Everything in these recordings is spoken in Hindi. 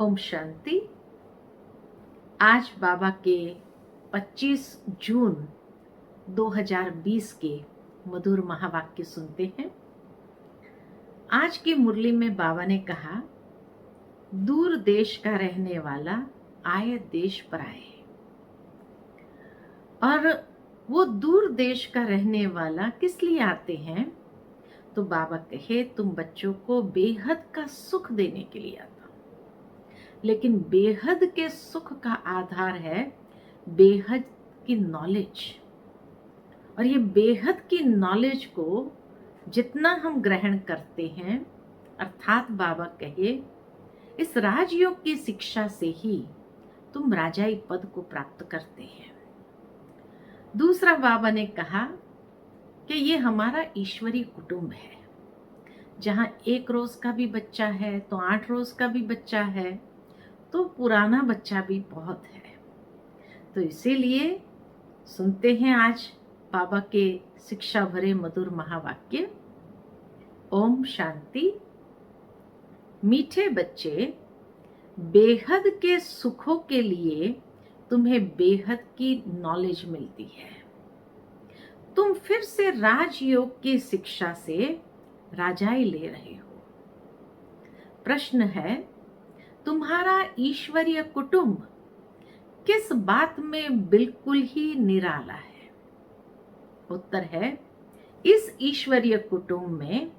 ओम शांति। आज बाबा के 25 जून 2020 के मधुर महावाक्य सुनते हैं। आज की मुरली में बाबा ने कहा, दूर देश का रहने वाला आए देश पर आए। और वो दूर देश का रहने वाला किस लिए आते हैं? तो बाबा कहे, तुम बच्चों को बेहद का सुख देने के लिए आता। लेकिन बेहद के सुख का आधार है बेहद की नॉलेज। और ये बेहद की नॉलेज को जितना हम ग्रहण करते हैं, अर्थात बाबा कहे, इस राजयोग की शिक्षा से ही तुम राजाई पद को प्राप्त करते हैं। दूसरा बाबा ने कहा कि ये हमारा ईश्वरीय कुटुंब है, जहाँ 1 रोज का भी बच्चा है तो 8 रोज का भी बच्चा है, तो पुराना बच्चा भी बहुत है। तो इसीलिए सुनते हैं आज बाबा के शिक्षा भरे मधुर महावाक्य। ओम शांति। मीठे बच्चे, बेहद के सुखों के लिए तुम्हें बेहद की नॉलेज मिलती है। तुम फिर से राजयोग की शिक्षा से राजाई ले रहे हो। प्रश्न है, तुम्हारा ईश्वरीय कुटुंब किस बात में बिल्कुल ही निराला है? उत्तर है, इस ईश्वरीय कुटुंब में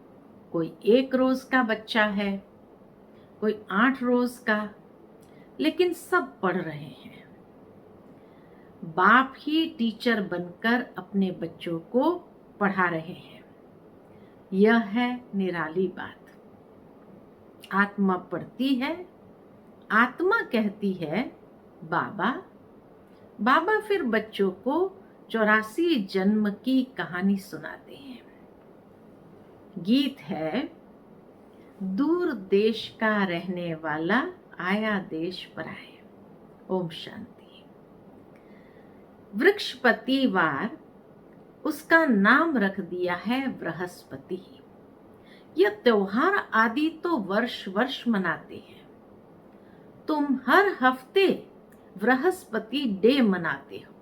कोई 1 रोज का बच्चा है, कोई 8 रोज का, लेकिन सब पढ़ रहे हैं। बाप ही टीचर बनकर अपने बच्चों को पढ़ा रहे हैं। यह है निराली बात। आत्मा पढ़ती है, आत्मा कहती है बाबा। बाबा फिर बच्चों को 84 जन्म की कहानी सुनाते हैं। गीत है, दूर देश का रहने वाला आया देश पर आए। ओम शांति। वृक्षपतिवार उसका नाम रख दिया है बृहस्पति। यह त्योहार आदि तो वर्ष वर्ष मनाते हैं। तुम हर हफ्ते बृहस्पति डे मनाते हो।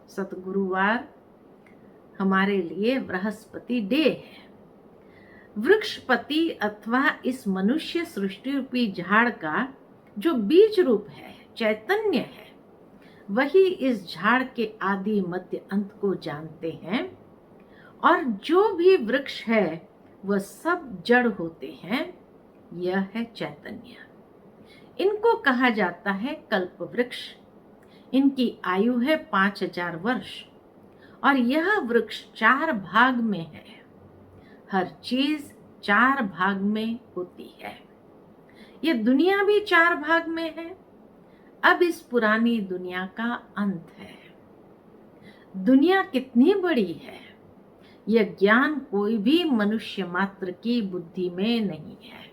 सतगुरुवार हमारे लिए बृहस्पति डे है। वृक्षपति अथवा इस मनुष्य सृष्टि रूपी झाड़ का जो बीज रूप है, चैतन्य है, वही इस झाड़ के आदि मध्य अंत को जानते हैं। और जो भी वृक्ष है वह सब जड़ होते हैं। यह है चैतन्य। इनको कहा जाता है कल्प वृक्ष। इनकी आयु है 5000 वर्ष। और यह वृक्ष 4 भाग में है। हर चीज 4 भाग में होती है। यह दुनिया भी 4 भाग में है। अब इस पुरानी दुनिया का अंत है। दुनिया कितनी बड़ी है, यह ज्ञान कोई भी मनुष्य मात्र की बुद्धि में नहीं है।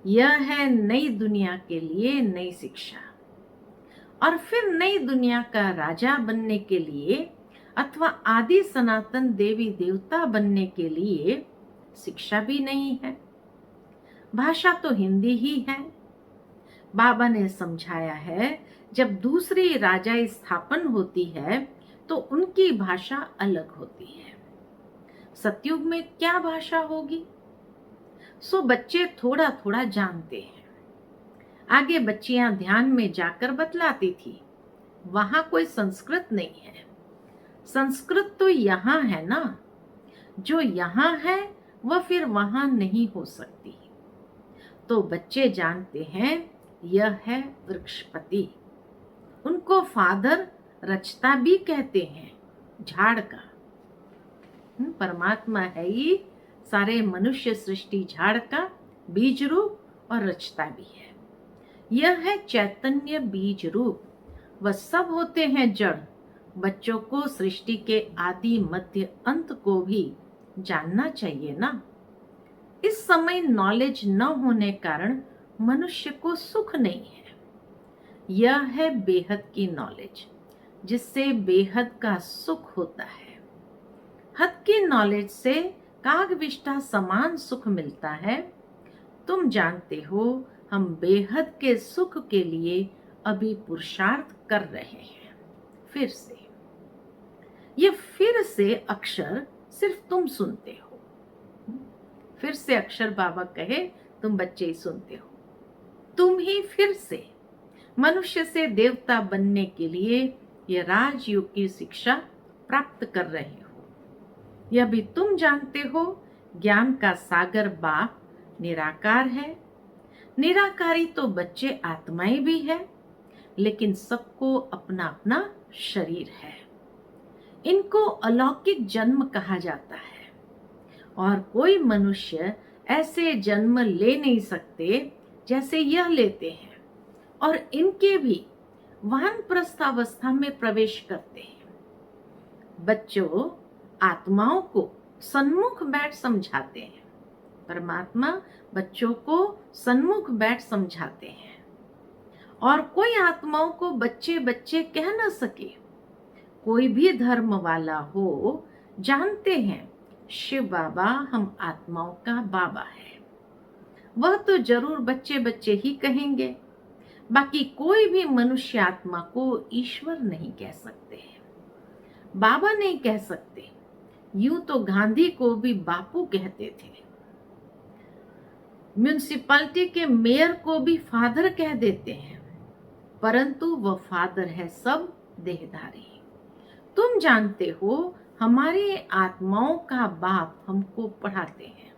यह है नई दुनिया के लिए नई शिक्षा। और फिर नई दुनिया का राजा बनने के लिए अथवा आदि सनातन देवी देवता बनने के लिए शिक्षा भी नहीं है। भाषा तो हिंदी ही है। बाबा ने समझाया है, जब दूसरी राजाई स्थापन होती है तो उनकी भाषा अलग होती है। सतयुग में क्या भाषा होगी? सो बच्चे थोड़ा थोड़ा जानते हैं। आगे बच्चियां ध्यान में जाकर बतलाती थी, वहां कोई संस्कृत नहीं है। संस्कृत तो यहाँ है ना। जो यहाँ है वह फिर वहां नहीं हो सकती। तो बच्चे जानते हैं यह है वृक्षपति। उनको फादर रचता भी कहते हैं, झाड़ का। परमात्मा है ही सारे मनुष्य सृष्टि झाड़ का बीज रूप और रचता भी है। यह है चैतन्य बीज रूप। वह सब होते हैं जड़। बच्चों को सृष्टि के आदि मध्य अंत को भी जानना चाहिए ना। इस समय नॉलेज न होने कारण मनुष्य को सुख नहीं है। यह है बेहद की नॉलेज, जिससे बेहद का सुख होता है। हद की नॉलेज से कागविष्ठा समान सुख मिलता है। तुम जानते हो हम बेहद के सुख के लिए अभी पुरुषार्थ कर रहे हैं। फिर से ये फिर से अक्षर सिर्फ तुम सुनते हो। फिर से अक्षर बाबा कहे, तुम बच्चे ही सुनते हो। तुम ही फिर से मनुष्य से देवता बनने के लिए ये राजयोग की शिक्षा प्राप्त कर रहे हो। यह भी तुम जानते हो, ज्ञान का सागर बाप निराकार है। निराकारी तो बच्चे आत्माएं भी है, लेकिन सबको अपना अपना शरीर है। इनको अलौकिक जन्म कहा जाता है और कोई मनुष्य ऐसे जन्म ले नहीं सकते जैसे यह लेते हैं, और इनके भी वानप्रस्थ अवस्था में प्रवेश करते हैं। बच्चों आत्माओं को सन्मुख बैठ समझाते हैं। परमात्मा बच्चों को सन्मुख बैठ समझाते हैं, और कोई आत्माओं को बच्चे बच्चे कह न सके। कोई भी धर्म वाला हो जानते हैं शिव बाबा हम आत्माओं का बाबा है, वह तो जरूर बच्चे बच्चे ही कहेंगे। बाकी कोई भी मनुष्य आत्मा को ईश्वर नहीं कह सकते हैं, बाबा नहीं कह सकते। यूं तो गांधी को भी बापू कहते थे, म्युनिसिपैलिटी के मेयर को भी फादर कह देते हैं, परंतु वह फादर है सब देहधारी। तुम जानते हो हमारे आत्माओं का बाप हमको पढ़ाते हैं।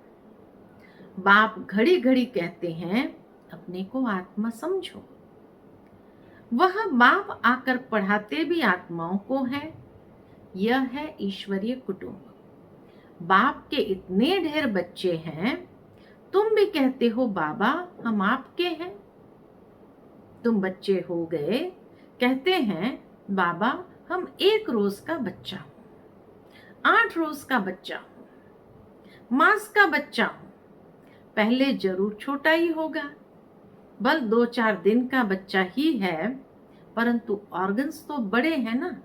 बाप घड़ी घड़ी कहते हैं अपने को आत्मा समझो। वह बाप आकर पढ़ाते भी आत्माओं को है। यह है ईश्वरीय कुटुंब। बाप के इतने ढेर बच्चे हैं, तुम भी कहते हो बाबा हम आपके हैं। तुम बच्चे हो गए, कहते हैं बाबा हम 1 रोज का बच्चा हूं, 8 रोज का बच्चा हूं, मास का बच्चा हूं। पहले जरूर छोटा ही होगा, बल 2-4 दिन का बच्चा ही है, परंतु ऑर्गन्स तो बड़े हैं ना।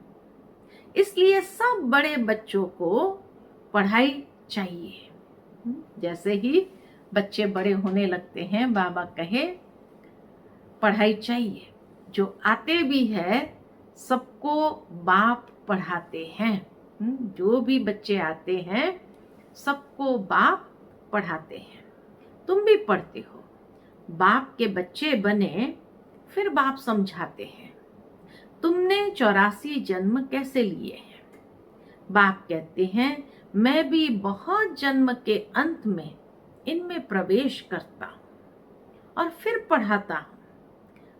इसलिए सब बड़े बच्चों को पढ़ाई चाहिए। जैसे ही बच्चे बड़े होने लगते हैं, बाबा कहे पढ़ाई चाहिए। जो आते भी है सबको बाप पढ़ाते हैं। जो भी बच्चे आते हैं सबको बाप पढ़ाते हैं। तुम भी पढ़ते हो। बाप के बच्चे बने, फिर बाप समझाते हैं तुमने 84 जन्म कैसे लिए हैं। बाप कहते हैं मैं भी बहुत जन्म के अंत में इनमें प्रवेश करता हूं और फिर पढ़ाता हूं।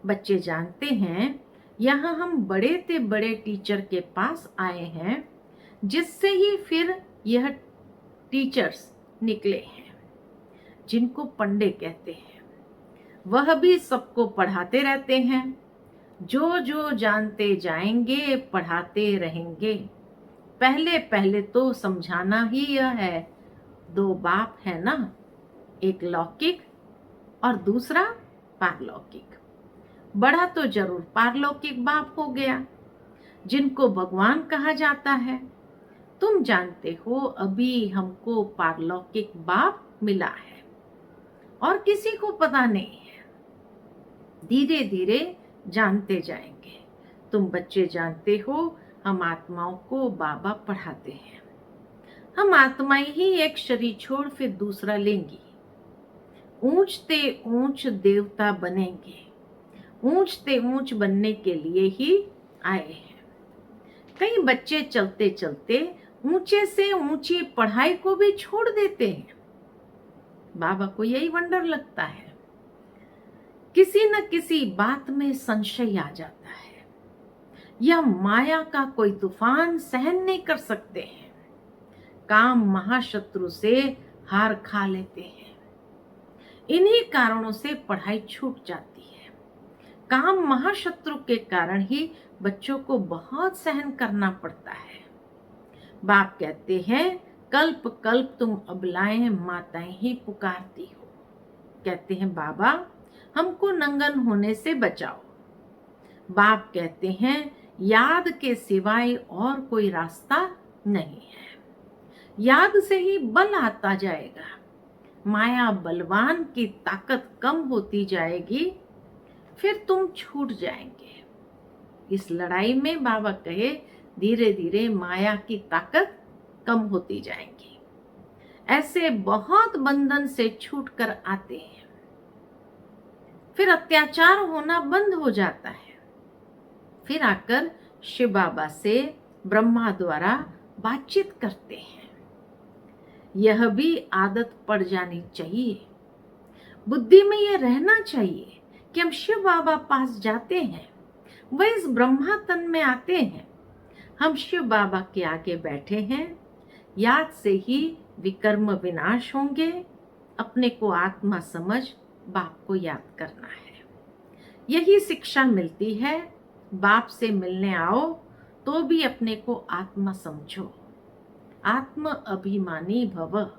बच्चे जानते हैं यहाँ हम बड़े से बड़े टीचर के पास आए हैं, जिससे ही फिर यह टीचर्स निकले हैं, जिनको पंडे कहते हैं। वह भी सबको पढ़ाते रहते हैं। जो जो जानते जाएंगे पढ़ाते रहेंगे। पहले पहले तो समझाना ही यह है, 2 बाप है ना, एक लौकिक और दूसरा पारलौकिक। बड़ा तो जरूर पारलौकिक बाप हो गया, जिनको भगवान कहा जाता है। तुम जानते हो अभी हमको पारलौकिक बाप मिला है और किसी को पता नहीं है। धीरे धीरे जानते जाएंगे। तुम बच्चे जानते हो हम आत्माओं को बाबा पढ़ाते हैं। हम आत्माएं ही एक शरीर छोड़ फिर दूसरा लेंगी। ऊंचते ऊंच देवता बनेंगे। ऊंचते ऊंच बनने के लिए ही आए हैं। कई बच्चे चलते चलते ऊंचे से ऊंची पढ़ाई को भी छोड़ देते हैं। बाबा को यही वंडर लगता है। किसी न किसी बात में संशय आ जाता है, या माया का कोई तूफान सहन नहीं कर सकते हैं। काम महाशत्रु से हार खा लेते हैं। इन्हीं कारणों से पढ़ाई छूट जाती है। काम महाशत्रु के कारण ही बच्चों को बहुत सहन करना पड़ता है। बाप कहते हैं कल्प कल्प तुम अबलाएं माताएं ही पुकारती हो। कहते हैं बाबा हमको नंगन होने से बचाओ। बाप कहते हैं याद के सिवाय और कोई रास्ता नहीं है। याद से ही बल आता जाएगा। माया बलवान की ताकत कम होती जाएगी, फिर तुम छूट जाएंगे। इस लड़ाई में बाबा कहे धीरे धीरे माया की ताकत कम होती जाएगी। ऐसे बहुत बंधन से छूटकर आते हैं, फिर अत्याचार होना बंद हो जाता है। फिर आकर शिव बाबा से ब्रह्मा द्वारा बातचीत करते हैं। यह भी आदत पड़ जानी चाहिए, बुद्धि में यह रहना चाहिए कि हम शिव बाबा पास जाते हैं, वह इस ब्रह्मा तन में आते हैं, हम शिव बाबा के आगे बैठे हैं, याद से ही विकर्म विनाश होंगे। अपने को आत्मा समझ बाप को याद करना है। यही शिक्षा मिलती है। बाप से मिलने आओ तो भी अपने को आत्मा समझो, आत्म अभिमानी भव।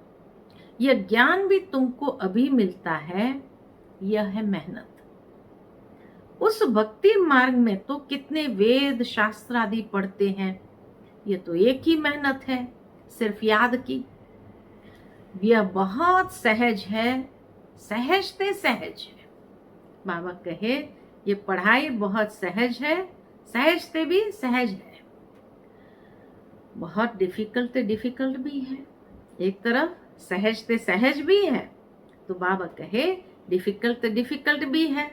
यह ज्ञान भी तुमको अभी मिलता है, यह है मेहनत। उस भक्ति मार्ग में तो कितने वेद शास्त्र आदि पढ़ते हैं, यह तो एक ही मेहनत है, सिर्फ याद की। यह बहुत सहज है, सहज से सहज है। बाबा कहे ये पढ़ाई बहुत सहज है, सहज से भी सहज है। बहुत डिफिकल्ट भी है। एक तरफ सहज से सहज भी है, तो बाबा कहे डिफिकल्ट भी है।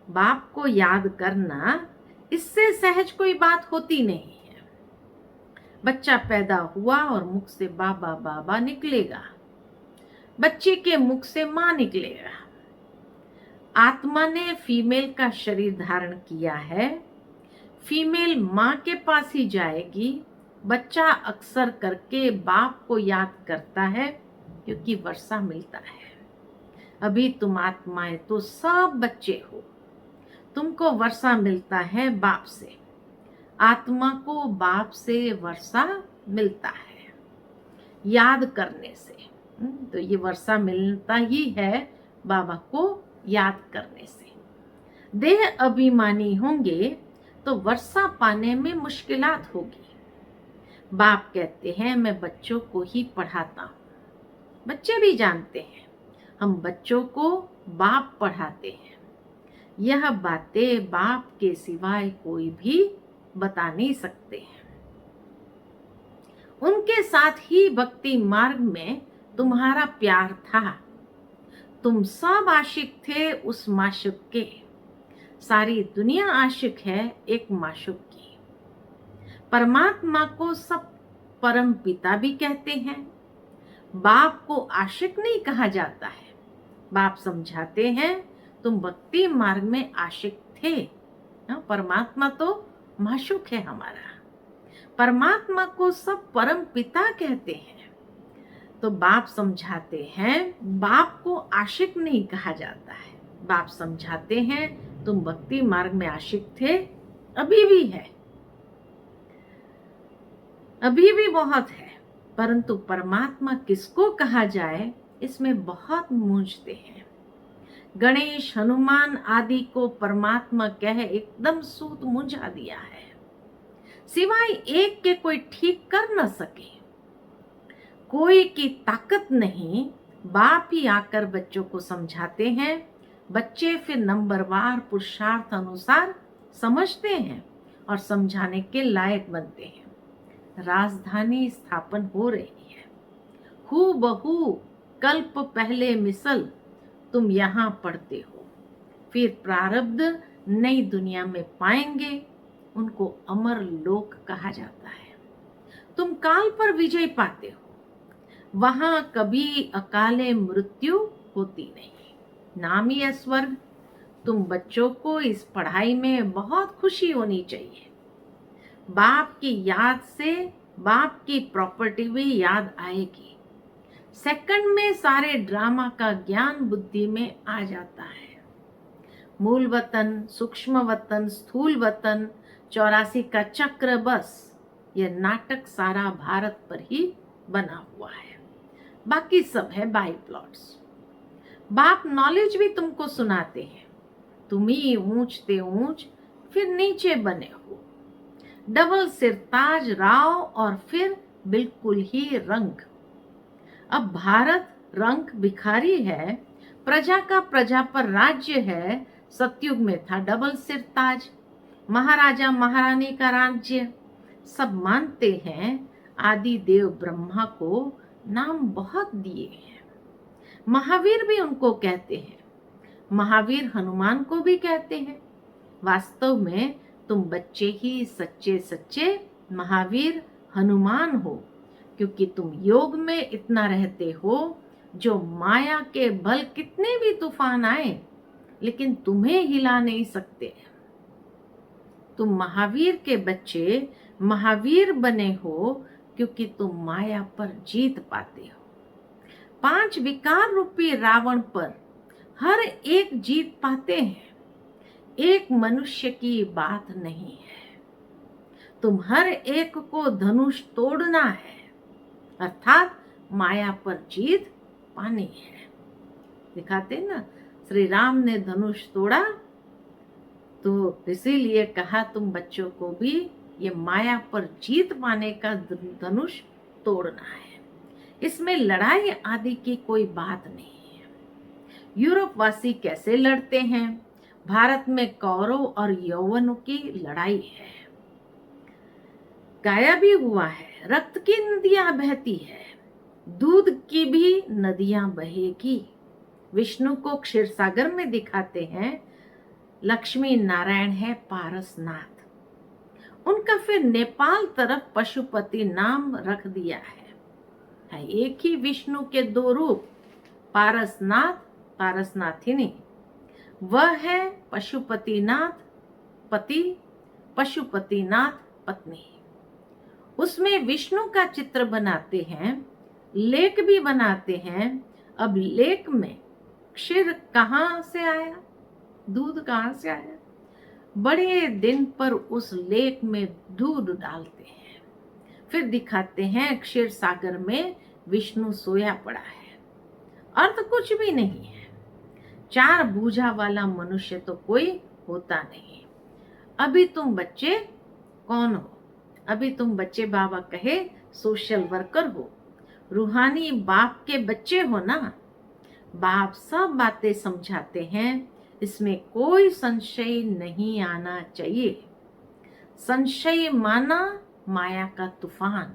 बाप को याद करना, इससे सहज कोई बात होती नहीं है। बच्चा पैदा हुआ और मुख से बाबा बाबा निकलेगा, बच्चे के मुख से माँ निकलेगा। आत्मा ने फीमेल का शरीर धारण किया है, फीमेल माँ के पास ही जाएगी। बच्चा अक्सर करके बाप को याद करता है, क्योंकि वर्षा मिलता है। अभी तुम आत्माएं तो सब बच्चे हो, तुमको वर्षा मिलता है बाप से। आत्मा को बाप से वर्षा मिलता है याद करने से। तो ये वर्षा मिलता ही है बाबा को याद करने से। देह अभिमानी होंगे तो वर्षा पाने में मुश्किलात होगी। बाप कहते हैं मैं बच्चों को ही पढ़ाता हूँ। बच्चे भी जानते हैं हम बच्चों को बाप पढ़ाते हैं। यह बातें बाप के सिवाय कोई भी बता नहीं सकते हैं। उनके साथ ही भक्ति मार्ग में तुम्हारा प्यार था। तुम सब आशिक थे उस माशुक के। सारी दुनिया आशिक है एक माशुक की। परमात्मा को सब परम पिता भी कहते हैं। बाप को आशिक नहीं कहा जाता है। बाप समझाते हैं तुम भक्ति मार्ग में आशिक थे, परमात्मा तो माशुक है हमारा। परमात्मा को सब परम पिता कहते हैं। तो बाप समझाते हैं बाप को आशिक नहीं कहा जाता है। बाप समझाते हैं तुम भक्ति मार्ग में आशिक थे, अभी भी है, अभी भी बहुत है, परंतु परमात्मा किसको कहा जाए इसमें बहुत मूंझते हैं। गणेश हनुमान आदि को परमात्मा कह एकदम सूत मुझा दिया है, सिवाय एक के कोई ठीक कर न सके। कोई की ताकत नहीं, बाप ही आकर बच्चों को समझाते हैं। बच्चे फिर नंबरवार पुरुषार्थ अनुसार समझते हैं और समझाने के लायक बनते हैं। राजधानी स्थापन हो रही है, हूबहू कल्प पहले मिसल तुम यहाँ पढ़ते हो। फिर प्रारब्ध नई दुनिया में पाएंगे, उनको अमर लोक कहा जाता है। तुम काल पर विजय पाते हो, वहां कभी अकाले मृत्यु होती नहीं, नाम ही है स्वर्ग। तुम बच्चों को इस पढ़ाई में बहुत खुशी होनी चाहिए। बाप की याद से बाप की प्रॉपर्टी भी याद आएगी। सेकंड में सारे ड्रामा का ज्ञान बुद्धि में आ जाता है। मूल वतन, सूक्ष्म वतन, स्थूल वतन, 84 का चक्र, बस यह नाटक सारा भारत पर ही बना हुआ है। बाकी सब है बाई प्लॉट्स। बाप नॉलेज भी तुमको सुनाते हैं। तुम ही ऊंचते ऊंच फिर नीचे बने हो। डबल सिरताज राव और फिर बिल्कुल ही रंग। अब भारत रंक भिखारी है, प्रजा का प्रजा पर राज्य है। सतयुग में था डबल सिर ताज, महाराजा महारानी का राज्य। सब मानते हैं आदि देव ब्रह्मा को नाम बहुत दिए हैं। महावीर भी उनको कहते हैं, महावीर हनुमान को भी कहते हैं। वास्तव में तुम बच्चे ही सच्चे सच्चे महावीर हनुमान हो, क्योंकि तुम योग में इतना रहते हो जो माया के बल कितने भी तूफान आए लेकिन तुम्हें हिला नहीं सकते। तुम महावीर के बच्चे महावीर बने हो क्योंकि तुम माया पर जीत पाते हो। 5 विकार रूपी रावण पर हर एक जीत पाते हैं, एक मनुष्य की बात नहीं है। तुम हर एक को धनुष तोड़ना है, अर्थात माया पर जीत पानी है। दिखाते ना, श्री राम ने धनुष तोड़ा, तो इसीलिए कहा तुम बच्चों को भी ये माया पर जीत पाने का धनुष तोड़ना है। इसमें लड़ाई आदि की कोई बात नहीं है। यूरोप वासी कैसे लड़ते हैं? भारत में कौरव और यौवनों की लड़ाई है। गाया भी हुआ है, रक्त की नदियां बहती है, दूध की भी नदियां बहेगी। विष्णु को क्षीर सागर में दिखाते हैं, लक्ष्मी नारायण है पारसनाथ। उनका फिर नेपाल तरफ पशुपति नाम रख दिया है। एक ही विष्णु के 2 रूप, पारसनाथ पारसनाथिनी। वह है पशुपतिनाथ पति, पशुपतिनाथ पत्नी। उसमें विष्णु का चित्र बनाते हैं, लेक भी बनाते हैं। अब लेक में क्षीर कहाँ से आया, दूध कहाँ से आया? बड़े दिन पर उस लेक में दूध डालते हैं, फिर दिखाते हैं क्षीर सागर में विष्णु सोया पड़ा है। अर्थ कुछ भी नहीं है। 4 भुजा वाला मनुष्य तो कोई होता नहीं। अभी तुम बच्चे कौन हो? अभी तुम बच्चे बाबा कहे सोशल वर्कर हो, रूहानी बाप के बच्चे हो ना। बाप सब बातें समझाते हैं, इसमें कोई संशय नहीं आना चाहिए। संशय माना माया का तूफान।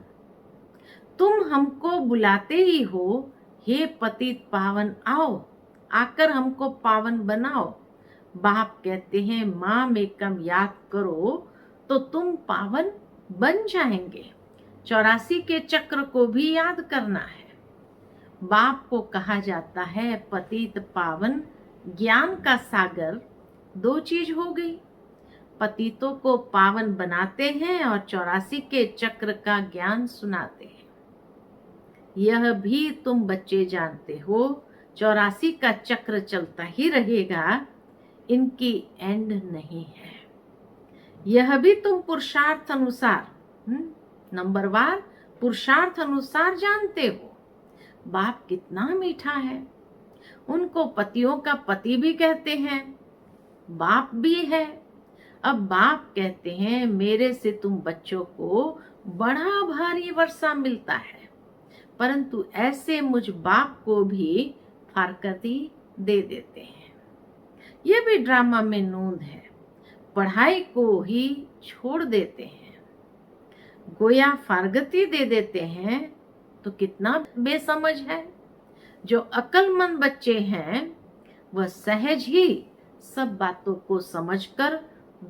तुम हमको बुलाते ही हो, हे पतित पावन आओ, आकर हमको पावन बनाओ। बाप कहते हैं माम एकम याद करो तो तुम पावन बन जाएंगे। 84 के चक्र को भी याद करना है। बाप को कहा जाता है पतित पावन, ज्ञान का सागर। 2 चीज हो गई, पतितों को पावन बनाते हैं और 84 के चक्र का ज्ञान सुनाते हैं। यह भी तुम बच्चे जानते हो, 84 का चक्र चलता ही रहेगा, इनकी एंड नहीं है। यह भी तुम पुरुषार्थ अनुसार नंबरवार पुरुषार्थ अनुसार जानते हो। बाप कितना मीठा है, उनको पतियों का पति भी कहते हैं, बाप भी है। अब बाप कहते हैं मेरे से तुम बच्चों को बड़ा भारी वर्षा मिलता है, परंतु ऐसे मुझ बाप को भी फारकती दे देते हैं। यह भी ड्रामा में नोंद है, पढ़ाई को ही छोड़ देते हैं, गोया फारगती दे देते हैं। तो कितना बेसमझ है। जो अक्लमंद बच्चे हैं वह सहज ही सब बातों को समझकर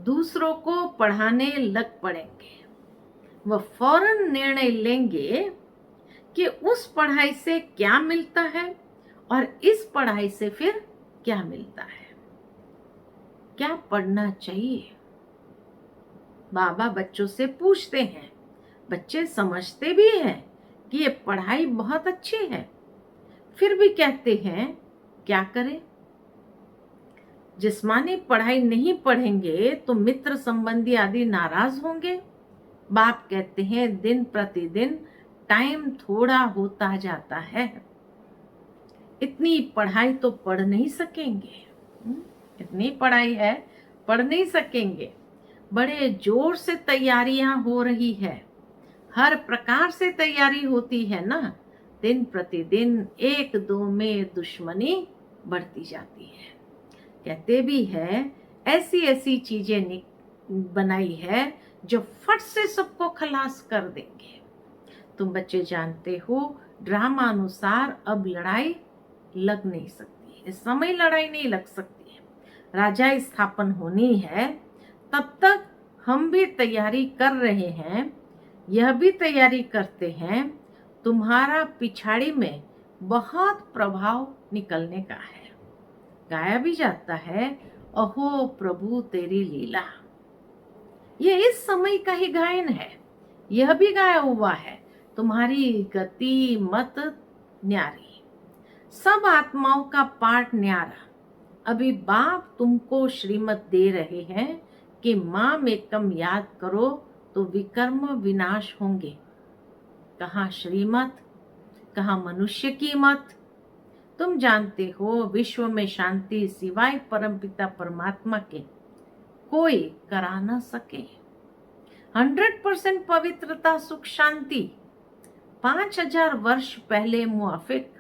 दूसरों को पढ़ाने लग पड़ेंगे। वह फौरन निर्णय लेंगे कि उस पढ़ाई से क्या मिलता है और इस पढ़ाई से फिर क्या मिलता है, क्या पढ़ना चाहिए। बाबा बच्चों से पूछते हैं, बच्चे समझते भी हैं कि ये पढ़ाई बहुत अच्छी है, फिर भी कहते हैं क्या करें। जिस्मानी पढ़ाई नहीं पढ़ेंगे तो मित्र संबंधी आदि नाराज होंगे। बाप कहते हैं दिन प्रतिदिन टाइम थोड़ा होता जाता है, इतनी पढ़ाई तो पढ़ नहीं सकेंगे। इतनी पढ़ाई है, पढ़ नहीं सकेंगे। बड़े जोर से तैयारियां हो रही है, हर प्रकार से तैयारी होती है ना, दिन प्रतिदिन एक दो में दुश्मनी बढ़ती जाती है। कहते भी है ऐसी ऐसी चीजें बनाई है जो फट से सबको खलास कर देंगे। तुम बच्चे जानते हो ड्रामा अनुसार अब लड़ाई लग नहीं सकती, इस समय लड़ाई नहीं लग सकती है। राजा स्थापन होनी है, तब तक हम भी तैयारी कर रहे हैं, यह भी तैयारी करते हैं। तुम्हारा पिछाड़ी में बहुत प्रभाव निकलने का है। गाया भी जाता है, अहो प्रभु तेरी लीला। ये इस समय का ही गायन है, यह भी गाया हुआ है, तुम्हारी गति मत न्यारी, सब आत्माओं का पाठ न्यारा। अभी बाप तुमको श्रीमत दे रहे हैं कि माम एकम याद करो तो विकर्म विनाश होंगे। कहाँ श्रीमत, कहाँ मनुष्य की मत। तुम जानते हो विश्व में शांति सिवाय परमपिता परमात्मा के कोई करा न सके। 100% पवित्रता सुख शांति 5000 वर्ष पहले मुआफिक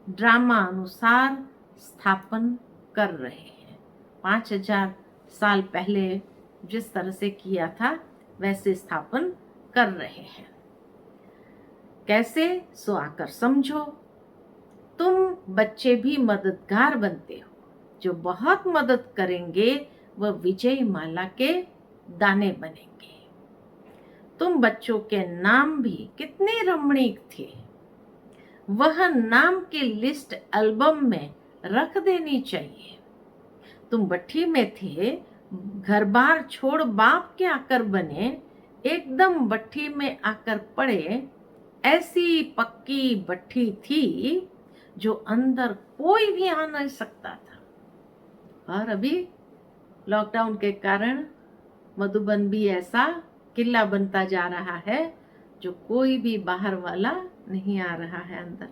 ड्रामा अनुसार स्थापन कर रहे हैं। 5000 साल पहले जिस तरह से किया था वैसे स्थापन कर रहे हैं। कैसे? सो आकर समझो। तुम बच्चे भी मददगार बनते हो, जो बहुत मदद करेंगे वह विजय माला के दाने बनेंगे। तुम बच्चों के नाम भी कितने रमणीक थे, वह नाम की लिस्ट एल्बम में रख देनी चाहिए। तुम बट्ठी में थे, घर बार छोड़ बाप के आकर बने, एकदम बट्ठी में आकर पड़े। ऐसी पक्की बट्ठी थी जो अंदर कोई भी आ नहीं सकता था। और अभी लॉकडाउन के कारण मधुबन भी ऐसा किला बनता जा रहा है जो कोई भी बाहर वाला नहीं आ रहा है अंदर।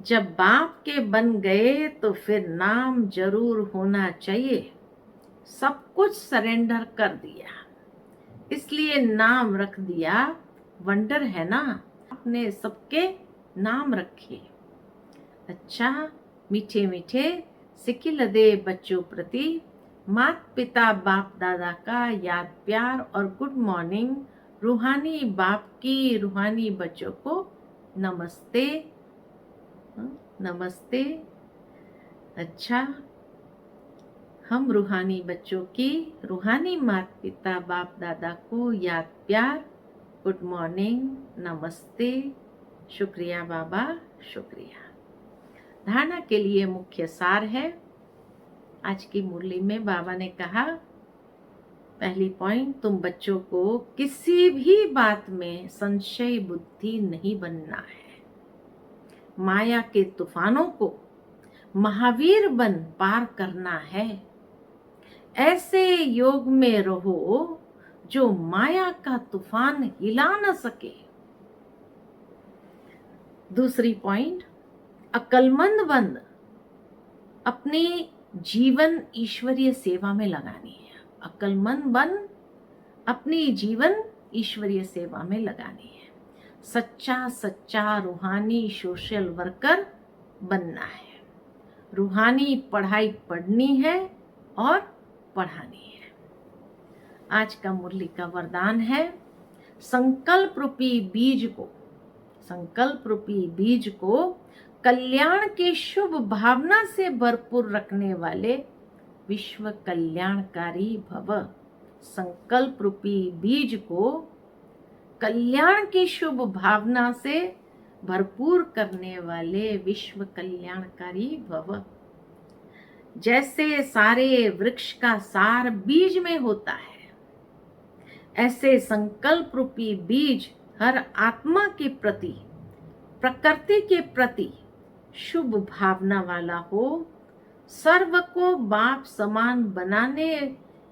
जब बाप के बन गए तो फिर नाम जरूर होना चाहिए। सब कुछ सरेंडर कर दिया, इसलिए नाम रख दिया। वंडर है ना, आपने सबके नाम रखे। अच्छा, मीठे मीठे सिकिल दे बच्चों प्रति माता पिता बाप दादा का याद प्यार और गुड मॉर्निंग। रूहानी बाप की रूहानी बच्चों को नमस्ते। नमस्ते। अच्छा, हम रूहानी बच्चों की रूहानी माता पिता बाप दादा को याद प्यार, गुड मॉर्निंग, नमस्ते, शुक्रिया बाबा, शुक्रिया। धारणा के लिए मुख्य सार है। आज की मुरली में बाबा ने कहा, पहली पॉइंट, तुम बच्चों को किसी भी बात में संशय बुद्धि नहीं बनना है। माया के तूफानों को महावीर बन पार करना है। ऐसे योग में रहो जो माया का तूफान हिला न सके। दूसरी पॉइंट, अक्लमंद बन अपनी जीवन ईश्वरीय सेवा में लगानी है। अक्लमंद बन अपनी जीवन ईश्वरीय सेवा में लगानी है। सच्चा सच्चा रूहानी सोशल वर्कर बनना है। रूहानी पढ़ाई पढ़नी है और पढ़ानी है। आज का मुरली का वरदान है, संकल्प रूपी बीज को कल्याण की शुभ भावना से भरपूर रखने वाले विश्व कल्याणकारी भव। संकल्प रूपी बीज को कल्याण की शुभ भावना से भरपूर करने वाले विश्व कल्याणकारी भव। जैसे सारे वृक्ष का सार बीज में होता है, ऐसे संकल्प रूपी बीज हर आत्मा के प्रति, प्रकृति के प्रति शुभ भावना वाला हो। सर्व को बाप समान बनाने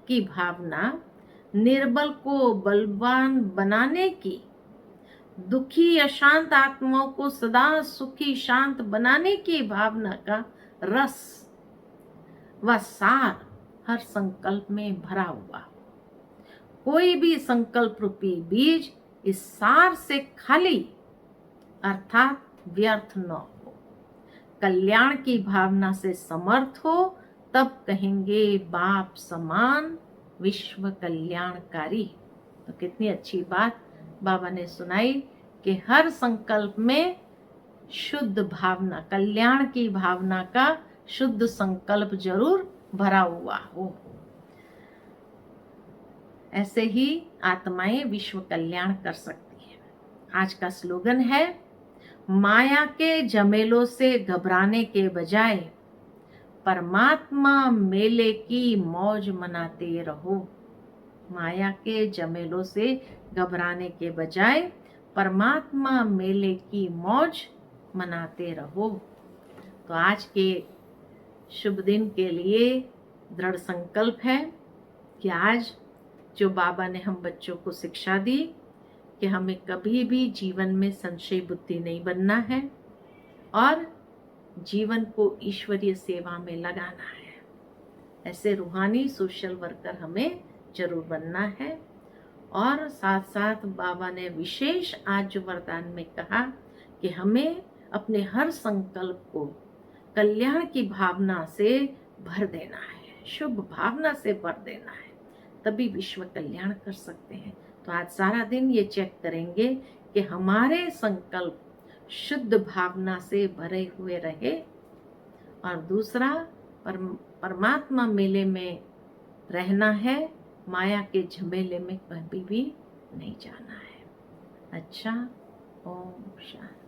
की भावना, निर्बल को बलवान बनाने की, दुखी अशांत आत्माओं को सदा सुखी शांत बनाने की भावना का रस व सार हर संकल्प में भरा हुआ। कोई भी संकल्प रूपी बीज इस सार से खाली अर्थात व्यर्थ न हो। कल्याण की भावना से समर्थ हो, तब कहेंगे बाप समान विश्व कल्याणकारी। तो कितनी अच्छी बात बाबा ने सुनाई कि हर संकल्प में शुद्ध भावना, कल्याण की भावना का शुद्ध संकल्प जरूर भरा हुआ हो। ऐसे ही आत्माएं विश्व कल्याण कर सकती है। आज का स्लोगन है, माया के झमेलों से घबराने के बजाय परमात्मा मेले की मौज मनाते रहो। माया के झमेलों से घबराने के बजाय परमात्मा मेले की मौज मनाते रहो। तो आज के शुभ दिन के लिए दृढ़ संकल्प है कि आज जो बाबा ने हम बच्चों को शिक्षा दी कि हमें कभी भी जीवन में संशय बुद्धि नहीं बनना है और जीवन को ईश्वरीय सेवा में लगाना है। ऐसे रूहानी सोशल वर्कर हमें जरूर बनना है। और साथ साथ बाबा ने विशेष आज जो वरदान में कहा कि हमें अपने हर संकल्प को कल्याण की भावना से भर देना है, शुभ भावना से भर देना है, तभी विश्व कल्याण कर सकते हैं। तो आज सारा दिन ये चेक करेंगे कि हमारे संकल्प शुद्ध भावना से भरे हुए रहे। और दूसरा, परमात्मा मेले में रहना है, माया के झमेले में कभी भी नहीं जाना है। अच्छा, ओम शांति।